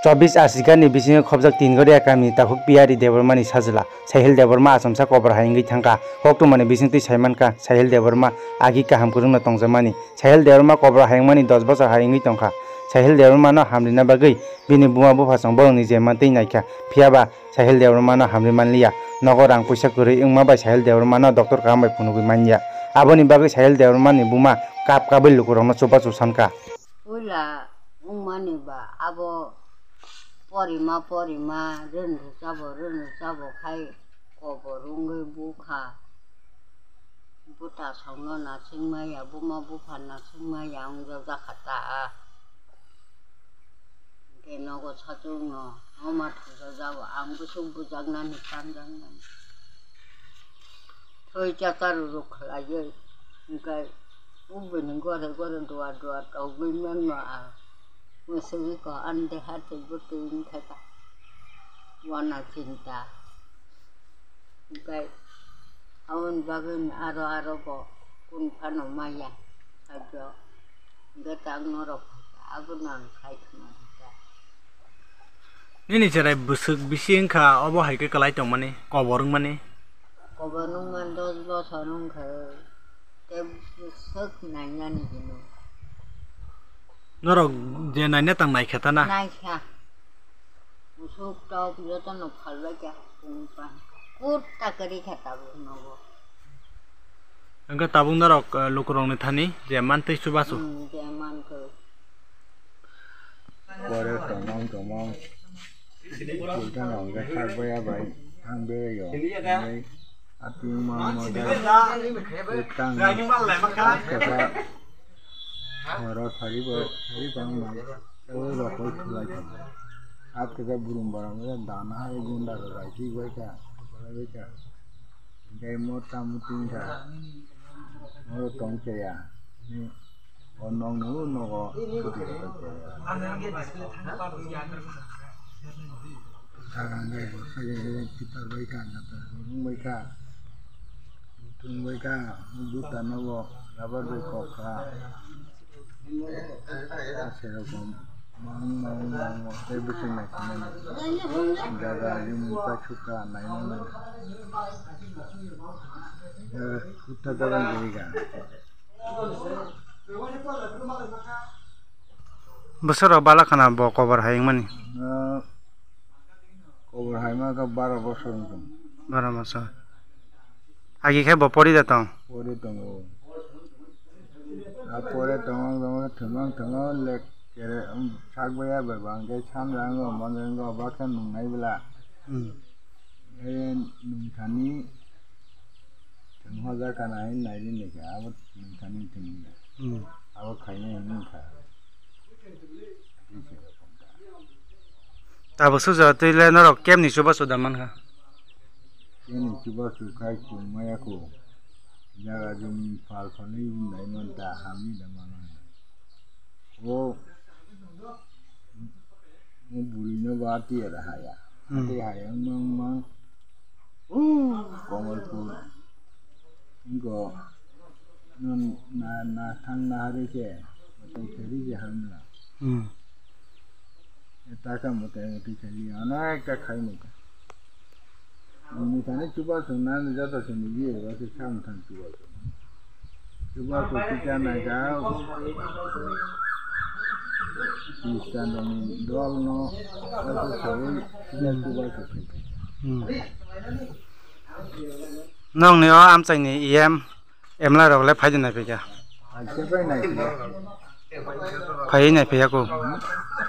24 ni bisingo khobjak 3 gori akami takhuk piari deborma ni sajla sahil deborma asomsa kobar haingi thangka hokto mane bisingti saimanka sahil deborma agi kaham kurungna tongjamani sahil deborma kobar haingmani 10 bosor haingi tongkha sahil deborma no hamrina bagui bini buma bufa song borongni jemantai naikha phiaba sahil deborma no hamri manliya nogo rang puisa kuri ingma bai sahil deborma no doctor kambai phunugui manya aboni bagui sahil deborma ni buma kap kabil lukurongno chupa chusanka ola ungmani ba abo porima renu sabo khai koborungai bukha buta songno na singmaya buma bufa na singmaya ungja jakhata kenogo sajungno oma thuja jabo ambu sub bujagnani panjangnani thoi chakaru rukhlaye ngai ubeni gore dua tawgui menno a musugi ko ande hati butuin kata wana cinta ngai awon bagun aro ko kun phano maya sajo gatang norok agunan khai thma nini jerai busuk bisingkha obo haike kalai tongmani koborung man 10 bosor kha te busuk nainani gino norok je naina tang naikha tana naikha busuk tau piloto no phalba kya kumpan kutta kari khata nogo angka tabung norok lukurong ni thani je mantei subasu je man ko pore tomong kita nong ga sagba ya bai hangbe yo ati ma tang kata oro thari bang ma ro ko thulai आप के बुरुम बड़ा में दाना है गुंडा का राइटी कोई का बड़ा कोई का गए मोटा मुटिंग का मोर टंग के या नि और नंग नु नगो थांगा गए किता कोई का जाता गुरुम कोई का तुम कोई का बुता नगो रबर दे को का ऐसे रकम mang te bising na kamen jaga yung pachuka na yun kutta dalang giriga besar bala kana bo cover haing mani cover haing ma ka 12 bosor 12 bosor agi khe bo pori datang pore tong thumang lek kere sagbaya babang ke samrango mangengo bakan nungai bela nungthani thanghoja kanai nairi neka abot nungthani thingna abot khaine nungkha tabo suja tile norok kem ni suba sudaman kha kem ni suba su khai ku maya ko jaga jum phal phani nai man ta hami damana o बुढ़ी बाती है रहा या ते है mang कोमलपुर इनको ना थंग ना हरे के तो चली जे हमला ताका मते चली आना का खाई नहीं का मिठाने चुबा सुना न जाता सुनी ये वैसे शाम थन चुबा को क्या ना का Ikan dong doang no, itu sawi dan coba tu. Nong ni am cai ni em la rok le phai na pe kya. Siapa yang naik? Phai na pe ko.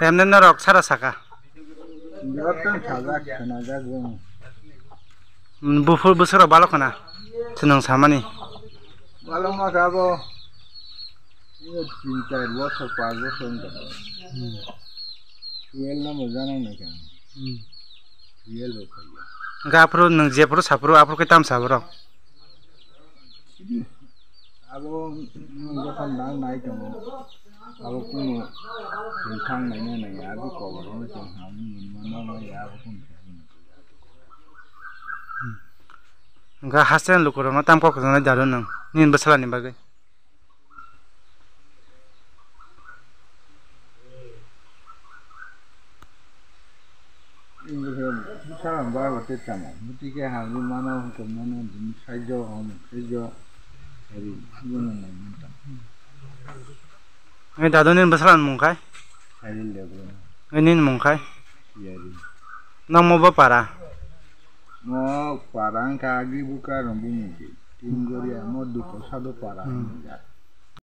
Em nen rok sara saka. Jawatan sagak kanaga gong. Bufur busur balok kana. Senang sama ni. Balok mah kabo. Ini 3-4 bosor 5 bosor enggak. Fuel na mojana na kan. Fuel lo kaya. Enggak perlu nang jepro sapro apro ketam sabro. Abo nang kan nang naik kamu. Abo kuno tentang nanya nanya abi cover ono tong hami mana ya abo kun. Enggak hasen lu kurang tam kok sana jalan nang. Nin besala ni bagai. saran ba hote tamo mutike hali mana ko mana din saijo hom saijo hari buno na mata ngai dadonin basalan mungkai sahil devor ngai mungkai yari nang mo ba para mo parang ka agi buka rambu mugi tinggori amo duko sado parang